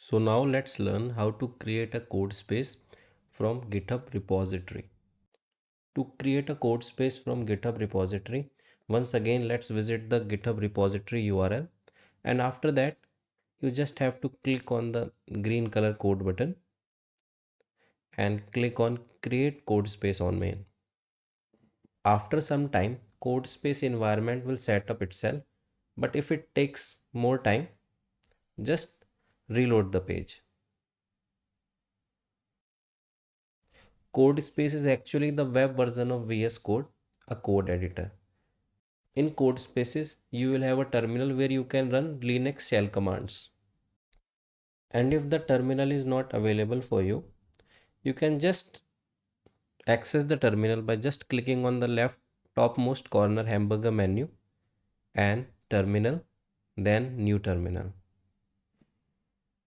So now let's learn how to create a code space from GitHub repository. To create a code space from GitHub repository, once again let's visit the GitHub repository URL, and after that you just have to click on the green color code button and click on create code space on main. After some time, code space environment will set up itself, but if it takes more time, just reload the page. CodeSpace is actually the web version of VS Code, a code editor. In CodeSpaces, you will have a terminal where you can run Linux shell commands. And if the terminal is not available for you, you can just access the terminal by just clicking on the left topmost corner hamburger menu and terminal, then new terminal.